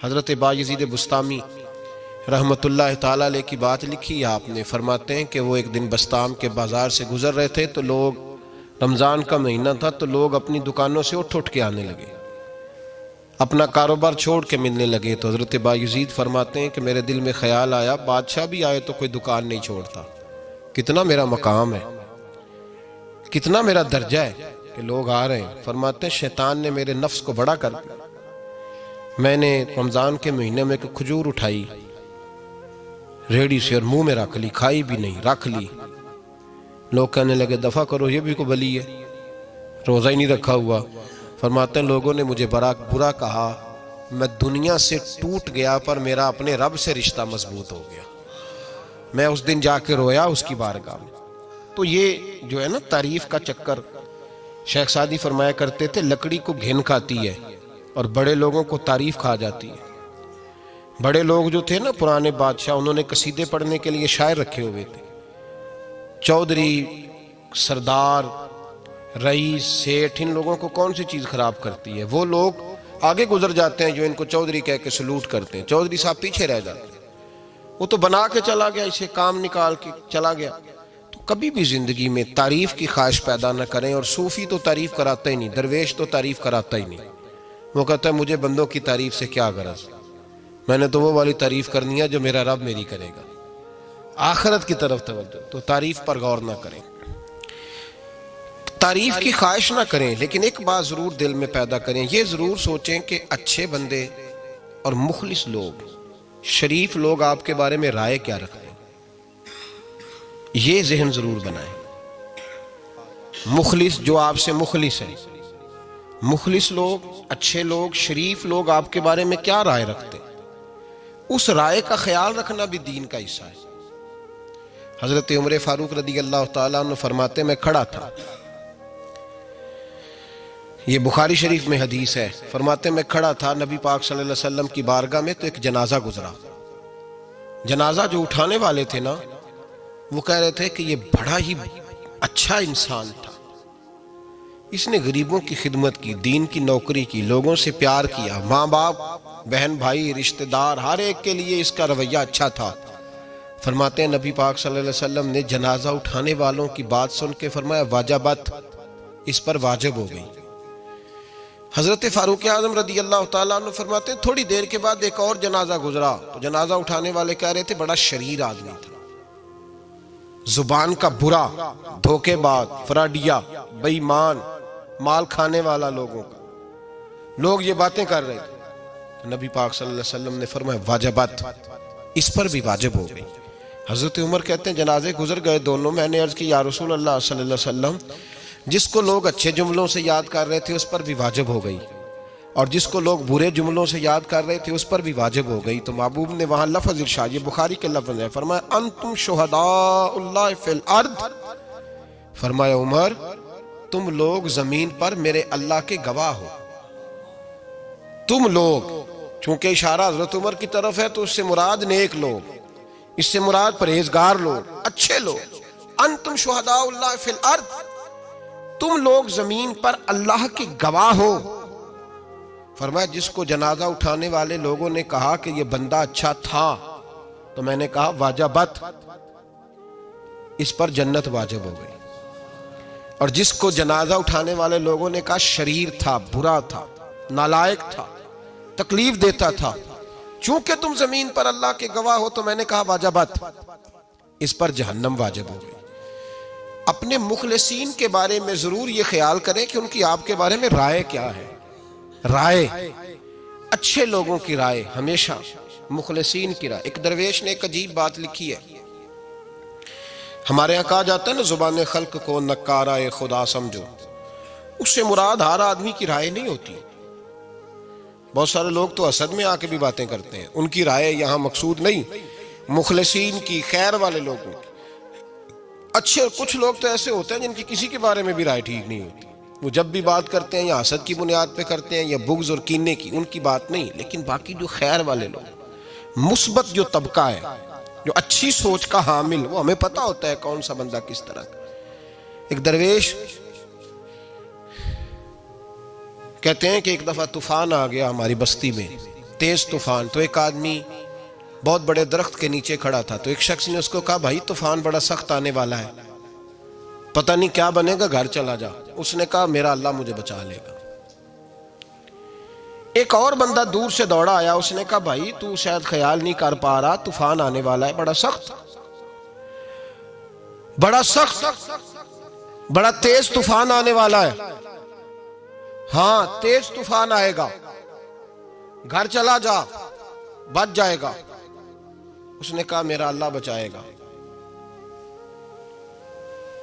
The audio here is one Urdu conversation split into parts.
حضرت بایزید بسطامی رحمۃ اللہ تعالیٰ علیہ کی بات لکھی ہے آپ نے. فرماتے ہیں کہ وہ ایک دن بسطام کے بازار سے گزر رہے تھے تو لوگ، رمضان کا مہینہ تھا تو لوگ اپنی دکانوں سے اٹھ کے آنے لگے، اپنا کاروبار چھوڑ کے ملنے لگے. تو حضرت بایزید فرماتے ہیں کہ میرے دل میں خیال آیا بادشاہ بھی آئے تو کوئی دکان نہیں چھوڑتا، کتنا میرا مقام ہے، کتنا میرا درجہ ہے کہ لوگ آ رہے ہیں. فرماتے ہیں شیطان نے میرے نفس کو بڑا کر دیا. میں نے رمضان کے مہینے میں ایک کھجور اٹھائی ریڑھی سے اور منہ میں رکھ لی، کھائی بھی نہیں، رکھ لی. لوگ کہنے لگے دفع کرو، یہ بھی کو بلی ہے، روزہ ہی نہیں رکھا ہوا. فرماتے ہیں لوگوں نے مجھے برا کہا، میں دنیا سے ٹوٹ گیا پر میرا اپنے رب سے رشتہ مضبوط ہو گیا. میں اس دن جا کے رویا اس کی بارگاہ میں. تو یہ جو ہے نا تعریف کا چکر، شیخ سعدی فرمایا کرتے تھے لکڑی کو گھن کھاتی ہے اور بڑے لوگوں کو تعریف کھا جاتی ہے. بڑے لوگ جو تھے نا پرانے بادشاہ، انہوں نے قصیدے پڑھنے کے لیے شاعر رکھے ہوئے تھے. چودھری، سردار، رئیس، سیٹھ، ان لوگوں کو کون سی چیز خراب کرتی ہے؟ وہ لوگ آگے گزر جاتے ہیں جو ان کو چودھری کہہ کے سلوٹ کرتے ہیں. چودھری صاحب پیچھے رہ جاتے ہیں. وہ تو بنا کے چلا گیا، اسے کام نکال کے چلا گیا. تو کبھی بھی زندگی میں تعریف کی خواہش پیدا نہ کریں. اور صوفی تو تعریف کراتا ہی نہیں، درویش تو تعریف کراتا ہی نہیں. وہ کہتا ہے مجھے بندوں کی تعریف سے کیا غرض، میں نے تو وہ والی تعریف کرنی ہے جو میرا رب میری کرے گا. آخرت کی طرف توجہ. تو تعریف پر غور نہ کریں، تعریف کی خواہش نہ کریں، لیکن ایک بات ضرور دل میں پیدا کریں. یہ ضرور سوچیں کہ اچھے بندے اور مخلص لوگ، شریف لوگ آپ کے بارے میں رائے کیا رکھتے ہیں. یہ ذہن ضرور بنائیں. مخلص جو آپ سے مخلص ہے، مخلص لوگ، اچھے لوگ، شریف لوگ آپ کے بارے میں کیا رائے رکھتے ہیں، اس رائے کا خیال رکھنا بھی دین کا حصہ ہے. حضرت عمر فاروق رضی اللہ تعالیٰ عنہ فرماتے میں کھڑا تھا، یہ بخاری شریف میں حدیث ہے. فرماتے میں کھڑا تھا نبی پاک صلی اللہ علیہ وسلم کی بارگاہ میں تو ایک جنازہ گزرا. جنازہ جو اٹھانے والے تھے نا، وہ کہہ رہے تھے کہ یہ بڑا ہی اچھا انسان تھا، اس نے غریبوں کی خدمت کی، دین کی نوکری کی، لوگوں سے پیار کیا، ماں باپ، بہن بھائی، رشتہ دار، ہر ایک کے لیے اس کا رویہ اچھا تھا. فرماتے ہیں نبی پاک صلی اللہ علیہ وسلم نے جنازہ اٹھانے والوں کی بات سن کے فرمایا واجبت، اس پر واجب ہو گئی. حضرت فاروق اعظم رضی اللہ تعالیٰ عنہ فرماتے ہیں تھوڑی دیر کے بعد ایک اور جنازہ گزرا تو جنازہ اٹھانے والے کہہ رہے تھے بڑا شریر آدمی تھا، زبان کا برا، دھوکے باز، فراڈیا، بے ایمان، مال کھانے والا لوگوں کا. لوگ یہ باتیں کر رہے تھے. نبی پاک صلی اللہ علیہ وسلم نے فرمایا واجبت، اس پر بھی واجب ہو گئی. حضرت عمر کہتے ہیں جنازے گزر گئے دونوں. میں نے عرض کی یا رسول اللہ صلی اللہ علیہ وسلم، جس کو لوگ اچھے جملوں سے یاد کر رہے تھے اس پر بھی واجب ہو گئی، اور جس کو لوگ برے جملوں سے یاد کر رہے تھے اس پر بھی واجب ہو گئی. تو محبوب نے وہاں لفظ ارشاد، یہ بخاری کے لفظ ہے، فرمایا انتم شہداء اللہ فی الارض. فرمایا عمر تم لوگ زمین پر میرے اللہ کے گواہ ہو. تم لوگ، چونکہ اشارہ حضرت عمر کی طرف ہے تو اس سے مراد نیک لوگ، اس سے مراد پرہیزگار لوگ، اچھے لوگ. انتم شہداء اللہ فی الارض، تم لوگ زمین پر اللہ کے گواہ ہو. فرمایا جس کو جنازہ اٹھانے والے لوگوں نے کہا کہ یہ بندہ اچھا تھا تو میں نے کہا واجبت، اس پر جنت واجب ہو گئی. اور جس کو جنازہ اٹھانے والے لوگوں نے کہا شریر تھا، برا تھا، نالائق تھا، تکلیف دیتا تھا، چونکہ تم زمین پر اللہ کے گواہ ہو تو میں نے کہا واجبت، اس پر جہنم واجب ہو گئی. اپنے مخلصین کے بارے میں ضرور یہ خیال کریں کہ ان کی آپ کے بارے میں رائے کیا ہے. رائے، اچھے لوگوں کی رائے، ہمیشہ مخلصین کی رائے. ایک درویش نے ایک عجیب بات لکھی ہے. ہمارے یہاں کہا جاتا ہے نا زبان خلق کو نکارہ خدا سمجھو. اس سے مراد ہر آدمی کی رائے نہیں ہوتی. بہت سارے لوگ تو حسد میں آ کے بھی باتیں کرتے ہیں، ان کی رائے یہاں مقصود نہیں، مخلصین کی، خیر والے لوگوں کی. اچھے کچھ لوگ تو ایسے ہوتے ہیں جن کی کسی کے بارے میں بھی رائے ٹھیک نہیں ہوتی. وہ جب بھی بات کرتے ہیں یا حسد کی بنیاد پہ کرتے ہیں یا بغض اور کینے کی، ان کی بات نہیں. لیکن باقی جو خیر والے لوگ، مثبت جو طبقہ ہے، جو اچھی سوچ کا حامل، وہ ہمیں پتہ ہوتا ہے کون سا بندہ کس طرح کا. ایک درویش کہتے ہیں کہ ایک دفعہ طوفان آ گیا ہماری بستی میں. تیز طوفان. تو ایک آدمی بہت بڑے درخت کے نیچے کھڑا تھا, تو ایک شخص نے اس کو کہا بھائی طوفان بڑا سخت آنے والا ہے, پتہ نہیں کیا بنے گا, گھر چلا جا. اس نے کہا میرا اللہ مجھے بچا لے گا. ایک اور بندہ دور سے دوڑا آیا, اس نے کہا بھائی تو شاید خیال نہیں کر پا رہا, طوفان آنے والا ہے بڑا سخت, بڑا تیز طوفان آنے والا ہے. ہاں تیز طوفان آئے گا, گھر چلا جا, بچ جائے گا. اس نے کہا میرا اللہ بچائے گا.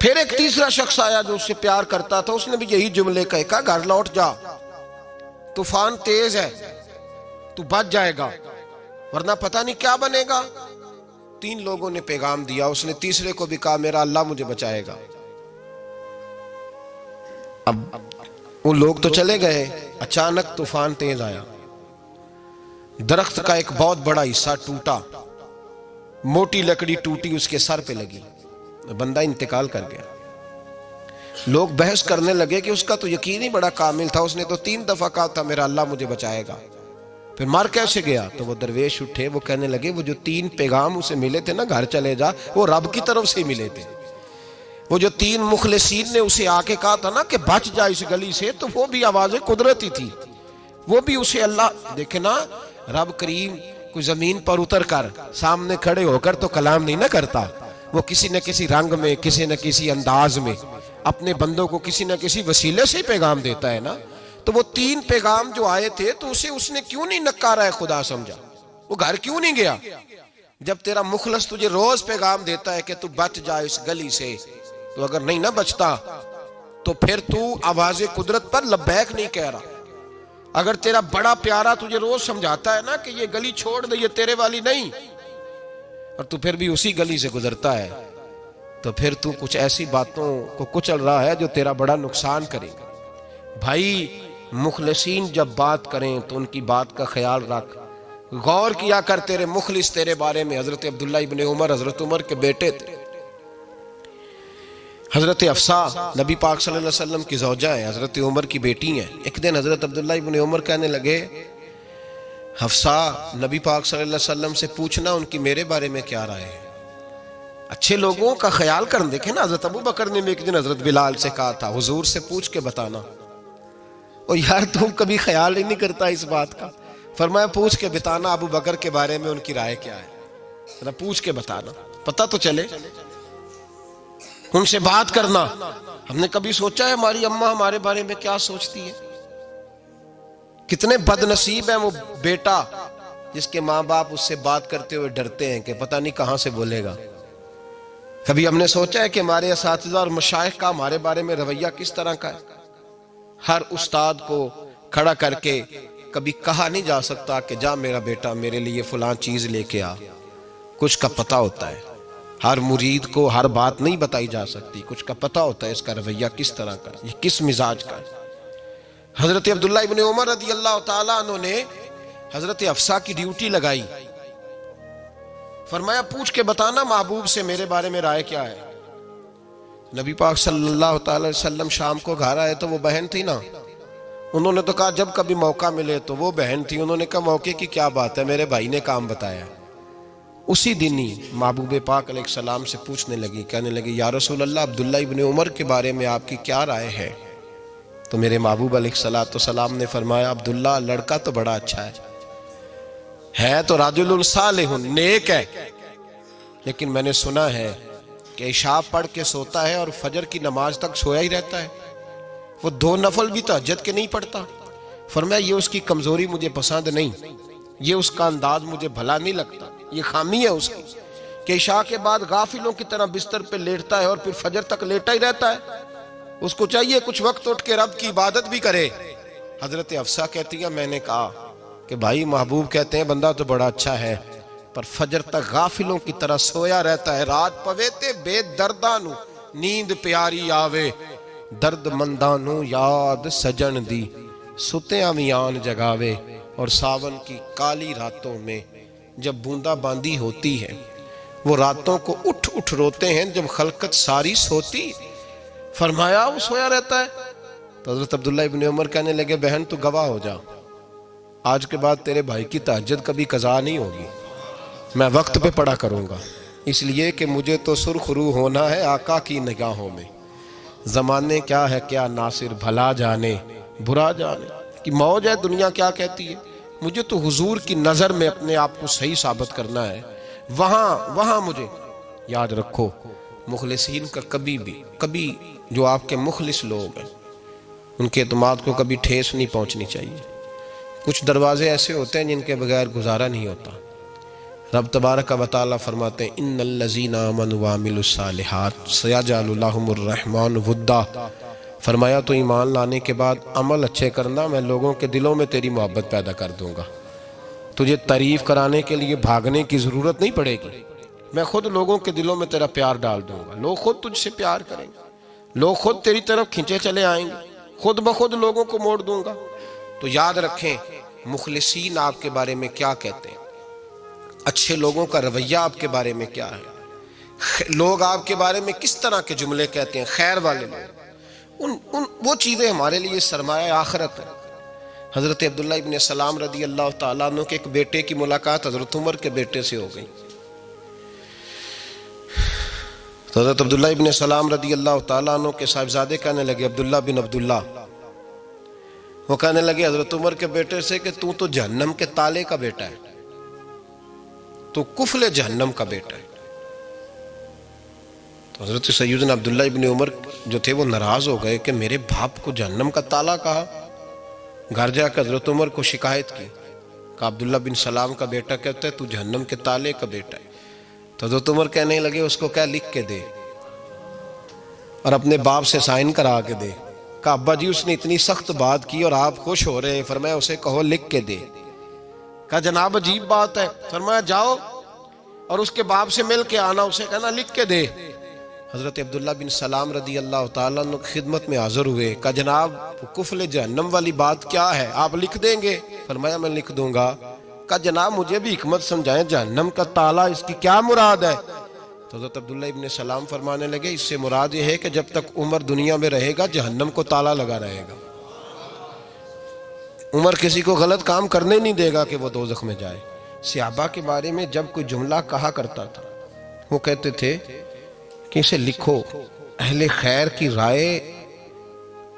پھر ایک تیسرا شخص آیا جو اس سے پیار کرتا تھا, اس نے بھی یہی جملے کہا گھر لوٹ جا, طوفان تیز ہے, تو بچ جائے گا ورنہ پتہ نہیں کیا بنے گا. 3 لوگوں نے پیغام دیا, اس نے تیسرے کو بھی کہا میرا اللہ مجھے بچائے گا. اب وہ لوگ تو چلے گئے, اچانک طوفان تیز آیا, درخت کا ایک بہت بڑا حصہ ٹوٹا, موٹی لکڑی ٹوٹی اس کے سر پہ لگی, بندہ انتقال کر گیا. لوگ بحث کرنے لگے کہ اس کا تو یقین ہی بڑا کامل تھا, اس نے تو 3 دفعہ کہا تھا میرا اللہ مجھے بچائے گا, پھر مر کیسے گیا؟ تو وہ درویش اٹھے, وہ کہنے لگے وہ جو 3 پیغام اسے ملے تھے نا گھر چلے جا, وہ رب کی طرف سے ملے تھے. وہ جو 3 مخلصین نے اسے آ کے کہا تھا نا کہ بچ جا اس گلی سے, تو وہ بھی آواز قدرتی تھی, وہ بھی اسے اللہ. دیکھیں نا رب کریم کوئی زمین پر اتر کر سامنے کھڑے ہو کر تو کلام نہیں نہ کرتا, وہ کسی نہ کسی رنگ میں, کسی نہ کسی انداز میں اپنے بندوں کو کسی نہ کسی وسیلے سے پیغام دیتا ہے نا. تو وہ 3 پیغام جو آئے تھے تو اسے اس نے کیوں نہیں نکارا ہے خدا سمجھا, وہ گھر کیوں نہیں گیا؟ جب تیرا مخلص تجھے روز پیغام دیتا ہے کہ تو بچ جا اس گلی سے, تو اگر نہیں نہ بچتا تو پھر تو آواز قدرت پر لبیک نہیں کہہ رہا. اگر تیرا بڑا پیارا تجھے روز سمجھاتا ہے نا کہ یہ گلی چھوڑ دے, یہ تیرے والی نہیں, اور تو پھر بھی اسی گلی سے گزرتا ہے, تو پھر تو کچھ ایسی باتوں کو کچل رہا ہے جو تیرا بڑا نقصان کرے گا. بھائی مخلصین جب بات کریں تو ان کی بات کا خیال رکھ, غور کیا کر. تیرے مخلص تیرے بارے میں حضرت عبداللہ ابن عمر, حضرت عمر کے بیٹے تھے. حضرت حفصہ نبی پاک صلی اللہ علیہ وسلم کی زوجہ ہے, حضرت عمر کی بیٹی ہیں. ایک دن حضرت عبداللہ ابن عمر کہنے لگے حفصہ نبی پاک صلی اللہ علیہ وسلم سے پوچھنا ان کی میرے بارے میں کیا رائے ہے. اچھے لوگوں کا خیال کر. دیکھیں نا حضرت ابو بکر نے بھی ایک دن حضرت بلال سے کہا تھا حضور سے پوچھ کے بتانا. اور یار تم کبھی خیال ہی نہیں کرتا اس بات کا. فرمایا پوچھ کے بتانا ابو بکر کے بارے میں ان کی رائے کیا ہے, پوچھ کے بتانا, پتہ تو چلے. ان سے بات کرنا. ہم نے کبھی سوچا ہے ہماری اماں ہمارے بارے میں کیا سوچتی ہے؟ کتنے بد نصیب ہیں وہ بیٹا جس کے ماں باپ اس سے بات کرتے ہوئے ڈرتے ہیں کہ پتہ نہیں کہاں سے بولے گا. کبھی ہم نے سوچا ہے کہ ہمارے اساتذہ اور مشائخ کا ہمارے بارے میں رویہ کس طرح کا ہے؟ ہر استاد کو کھڑا کر کے کبھی کہا نہیں جا سکتا کہ جا میرا بیٹا میرے لیے فلاں چیز لے کے آ. کچھ کا پتہ ہوتا ہے. ہر مرید کو ہر بات نہیں بتائی جا سکتی, کچھ کا پتہ ہوتا ہے اس کا رویہ کس طرح کا, یہ کس مزاج کا ہے. حضرت عبداللہ ابن عمر رضی اللہ تعالیٰ عنہ نے حضرت حفصہ کی ڈیوٹی لگائی. فرمایا پوچھ کے بتانا محبوب سے میرے بارے میں رائے کیا ہے. نبی پاک صلی اللہ تعالی وسلم شام کو گھر آئے تو وہ بہن تھی نا, انہوں نے تو کہا جب کبھی موقع ملے تو وہ بہن تھی, انہوں نے کہا موقع کی کیا بات ہے, میرے بھائی نے کام بتایا. اسی دن ہی محبوب پاک علیہ السلام سے پوچھنے لگی, کہنے لگی یا رسول اللہ عبداللہ ابن عمر کے بارے میں آپ کی کیا رائے ہے؟ تو میرے محبوب علیہ السلام نے فرمایا عبداللہ لڑکا تو بڑا اچھا ہے تو رجل صالح نیک ہے, لیکن میں نے سنا ہے کہ عشاء پڑھ کے سوتا ہے اور فجر کی نماز تک سویا ہی رہتا ہے, وہ 2 نفل بھی تہجد کے نہیں پڑھتا. فرمایا یہ اس کی کمزوری مجھے پسند نہیں, یہ اس کا انداز مجھے بھلا نہیں لگتا, یہ خامی ہے اس کی کہ عشاء کے بعد غافلوں کی طرح بستر پہ لیٹتا ہے اور پھر فجر تک لیٹا ہی رہتا ہے. اس کو چاہیے کچھ وقت اٹھ کے رب کی عبادت بھی کرے. حضرت حفصہ کہتی ہے میں نے کہا کہ بھائی محبوب کہتے ہیں بندہ تو بڑا اچھا ہے پر فجر تک غافلوں کی طرح سویا رہتا ہے. رات پویتے بے دردانو نیند پیاری آوے, درد مندانو یاد سجن دی ستیاں میان جگاوے. اور ساون کی کالی راتوں میں جب بوندا باندی ہوتی ہے وہ راتوں کو اٹھ اٹھ روتے ہیں جب خلقت ساری سوتی. فرمایا وہ سویا رہتا ہے. تو حضرت عبداللہ ابن عمر کہنے لگے بہن تو گواہ ہو جا, آج کے بعد تیرے بھائی کی تہجد کبھی قضا نہیں ہوگی، میں وقت پہ پڑھا کروں گا، اس لیے کہ مجھے تو سرخ رو ہونا ہے آقا کی نگاہوں میں۔ زمانے کیا ہے کیا ناصر، بھلا جانے برا جانے کہ موج ہے دنیا کیا کہتی ہے، مجھے تو حضور کی نظر میں اپنے آپ کو صحیح ثابت کرنا ہے۔ وہاں مجھے یاد رکھو، مخلصین کا کبھی جو آپ کے مخلص لوگ ہیں ان کے اعتماد کو کبھی ٹھیس نہیں پہنچنی چاہیے۔ کچھ دروازے ایسے ہوتے ہیں جن کے بغیر گزارا نہیں ہوتا۔ رب تبارک و تعالیٰ فرماتے ہیں ان الذین آمنوا وعملوا الصالحات سیجعل لهم الرحمن ودا، فرمایا تو ایمان لانے کے بعد عمل اچھے کرنا، میں لوگوں کے دلوں میں تیری محبت پیدا کر دوں گا۔ تجھے تعریف کرانے کے لیے بھاگنے کی ضرورت نہیں پڑے گی، میں خود لوگوں کے دلوں میں تیرا پیار ڈال دوں گا، لوگ خود تجھ سے پیار کریں گے، لوگ خود تیری طرف کھنچے چلے آئیں گے، خود بخود لوگوں کو موڑ دوں گا۔ تو یاد رکھیں مخلصین آپ کے بارے میں کیا کہتے ہیں، اچھے لوگوں کا رویہ آپ کے بارے میں کیا ہے، لوگ آپ کے بارے میں کس طرح کے جملے کہتے ہیں، خیر والے لوگ، وہ چیزیں ہمارے لیے سرمایہ آخرت ہے۔ حضرت عبداللہ ابن سلام رضی اللہ تعالیٰ عنہ کے ایک بیٹے کی ملاقات حضرت عمر کے بیٹے سے ہو گئی۔ تو حضرت عبداللہ ابن سلام رضی اللہ تعالیٰ عنہ کے صاحبزادے کہنے لگے، عبداللہ بن عبداللہ، وہ کہنے لگے حضرت عمر کے بیٹے سے کہ تو جہنم کے تالے کا بیٹا ہے، تو کفل جہنم کا بیٹا ہے۔ تو حضرت سیدنا عبداللہ ابن عمر جو تھے وہ ناراض ہو گئے کہ میرے باپ کو جہنم کا تالا کہا۔ گھر جا کر حضرت عمر کو شکایت کی کہ عبداللہ بن سلام کا بیٹا کہتا ہے تو جہنم کے تالے کا بیٹا ہے۔ تو حضرت عمر کہنے لگے اس کو کیا لکھ کے دے اور اپنے باپ سے سائن کرا کے دے۔ کہا ابا جی اس نے اتنی سخت بات کی اور آپ خوش ہو رہے ہیں، فرمایا اسے کہو لکھ کے دے۔ کہا جناب عجیب بات ہے، فرمایا جاؤ اور اس کے باپ سے مل کے آنا، اسے کہنا لکھ کے دے۔ حضرت عبداللہ بن سلام رضی اللہ تعالیٰ عنہ کی خدمت میں حاضر ہوئے، کہا جناب کفل جہنم والی بات کیا ہے، آپ لکھ دیں گے؟ فرمایا میں لکھ دوں گا۔ کہا جناب مجھے بھی حکمت سمجھائیں، جہنم کا تالا اس کی کیا مراد ہے؟ تو حضرت عبداللہ ابن سلام فرمانے لگے اس سے مراد یہ ہے کہ جب تک عمر دنیا میں رہے گا جہنم کو تالا لگا رہے گا، عمر کسی کو غلط کام کرنے نہیں دے گا کہ وہ دوزخ میں جائے۔ صحابہ کے بارے میں جب کوئی جملہ کہا کرتا تھا وہ کہتے تھے کہ اسے لکھو، اہل خیر کی رائے،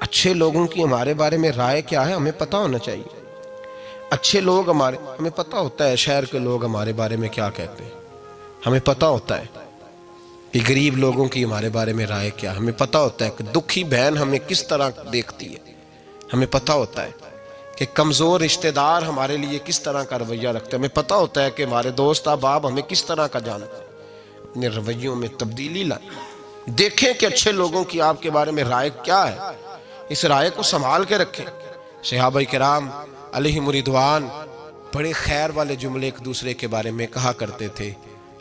اچھے لوگوں کی ہمارے بارے میں رائے کیا ہے ہمیں پتہ ہونا چاہیے۔ اچھے لوگ ہمیں پتہ ہوتا ہے شہر کے لوگ ہمارے بارے میں کیا کہتے ہیں، ہمیں پتہ ہوتا ہے کہ غریب لوگوں کی ہمارے بارے میں رائے کیا، ہمیں پتہ ہوتا ہے کہ دکھی بہن ہمیں کس طرح دیکھتی ہے، ہمیں پتہ ہوتا ہے کہ کمزور رشتہ دار ہمارے لیے کس طرح کا رویہ رکھتے ہیں، ہمیں پتہ ہوتا ہے کہ ہمارے دوست احباب ہمیں کس طرح کا جانتے ہیں۔ اپنے رویوں میں تبدیلی لائیں، دیکھیں کہ اچھے لوگوں کی آپ کے بارے میں رائے کیا ہے، اس رائے کو سنبھال کے رکھیں۔ صحابہ کرام علیہم رضوان بڑے خیر والے جملے ایک دوسرے کے بارے میں کہا کرتے تھے۔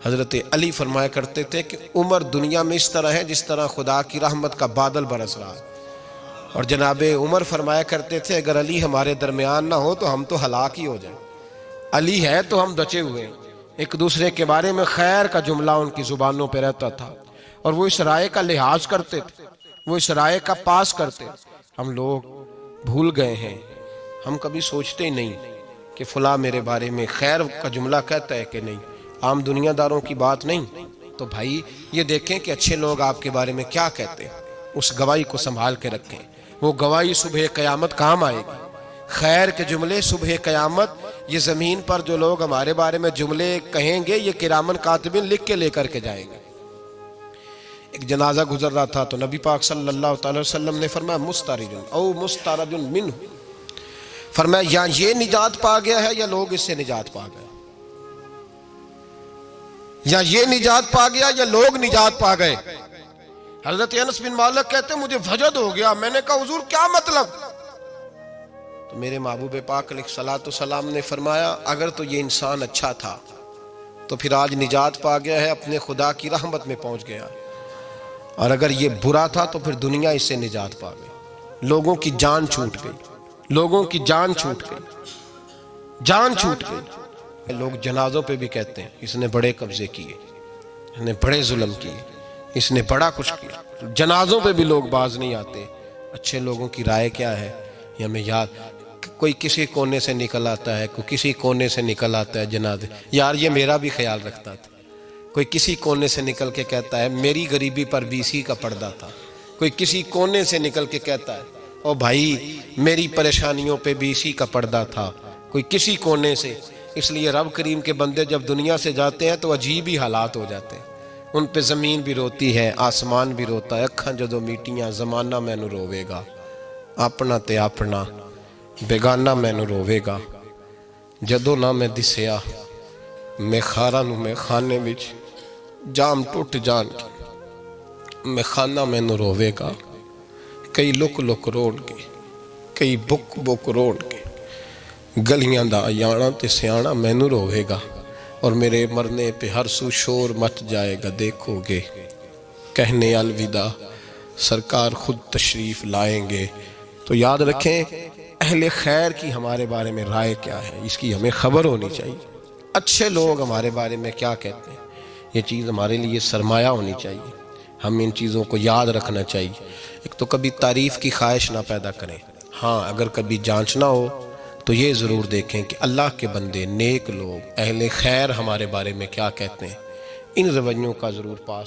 حضرت علی فرمایا کرتے تھے کہ عمر دنیا میں اس طرح ہے جس طرح خدا کی رحمت کا بادل برس رہا ہے، اور جناب عمر فرمایا کرتے تھے اگر علی ہمارے درمیان نہ ہو تو ہم تو ہلاک ہی ہو جائیں، علی ہے تو ہم بچے ہوئے ہیں۔ ایک دوسرے کے بارے میں خیر کا جملہ ان کی زبانوں پہ رہتا تھا، اور وہ اس رائے کا لحاظ کرتے تھے، وہ اس رائے کا پاس کرتے۔ ہم لوگ بھول گئے ہیں، ہم کبھی سوچتے ہی نہیں کہ فلاں میرے بارے میں خیر کا جملہ کہتا ہے کہ نہیں، عام دنیا داروں کی بات نہیں۔ تو بھائی یہ دیکھیں کہ اچھے لوگ آپ کے بارے میں کیا کہتے ہیں، اس گواہی کو سنبھال کے رکھیں، وہ گواہی صبح قیامت کام آئے گی۔ خیر کے جملے صبح قیامت، یہ زمین پر جو لوگ ہمارے بارے میں جملے کہیں گے یہ کرامن کاتبین لکھ کے لے کر کے جائیں گے۔ ایک جنازہ گزر رہا تھا تو نبی پاک صلی اللہ تعالی وسلم نے فرمایا مسترج او مسترج منہ، فرمایا یا یہ نجات پا گیا ہے یا لوگ اس سے نجات پا گئے، یا یہ نجات پا گیا یا لوگ نجات پا گئے۔ حضرت انس بن مالک کہتے ہیں مجھے وجد ہو گیا، میں نے کہا حضور کیا مطلب؟ تو میرے محبوب پاک علیہ الصلوۃ والسلام نے فرمایا اگر تو یہ انسان اچھا تھا تو پھر آج نجات پا گیا ہے، اپنے خدا کی رحمت میں پہنچ گیا، اور اگر یہ برا تھا تو پھر دنیا اس سے نجات پا گئی۔ لوگوں کی جان چھوٹ گئی، لوگوں کی جان چھوٹ گئی، جان چھوٹ گئی۔ لوگ جنازوں پہ بھی کہتے ہیں اس نے بڑے قبضے کیے، اس نے بڑے ظلم کیے، اس نے بڑا کچھ کیا۔ جنازوں پہ بھی لوگ باز نہیں آتے۔ اچھے لوگوں کی رائے کیا ہے یہ ہمیں یاد، کوئی کسی کونے سے نکل آتا ہے، کوئی کسی کونے سے نکل آتا ہے جنازے. یار یہ میرا بھی خیال رکھتا تھا. کوئی کسی کونے سے نکل کے کہتا ہے میری غریبی پر BC کا پردہ تھا. کوئی کسی کونے سے نکل کے کہتا ہے او بھائی میری پریشانیوں پہ BC کا پردہ تھا. کوئی کسی کونے سے. اس لیے رب کریم کے بندے جب دنیا سے جاتے ہیں تو عجیب ہی حالات ہو جاتے ہیں. ان پہ زمین بھی روتی ہے، آسمان بھی روتا ہے. اکھاں جدو میٹیاں زمانہ مینوں روے گا، اپنا تے اپنا بیگانہ مینوں روے گا. جدو نہ میں دسیا میں خاراں نوں میں خانے وچ جام ٹوٹ جان کے میں خانہ مینوں روے گا. کئی لک لک روڑ کے، کئی بک بک روڑ کے گلیاں دا یانا تے سیانا مینوں روے گا. اور میرے مرنے پہ ہر سو شور مچ جائے گا، دیکھو گے کہنے الوداع سرکار خود تشریف لائیں گے. تو یاد رکھیں اہل خیر کی ہمارے بارے میں رائے کیا ہے، اس کی ہمیں خبر ہونی چاہیے. اچھے لوگ ہمارے بارے میں کیا کہتے ہیں، یہ چیز ہمارے لیے سرمایہ ہونی چاہیے. ہم ان چیزوں کو یاد رکھنا چاہیے. ایک تو کبھی تعریف کی خواہش نہ پیدا کریں. ہاں اگر کبھی جانچنا ہو تو یہ ضرور دیکھیں کہ اللہ کے بندے، نیک لوگ، اہل خیر ہمارے بارے میں کیا کہتے ہیں. ان رویوں کا ضرور پاس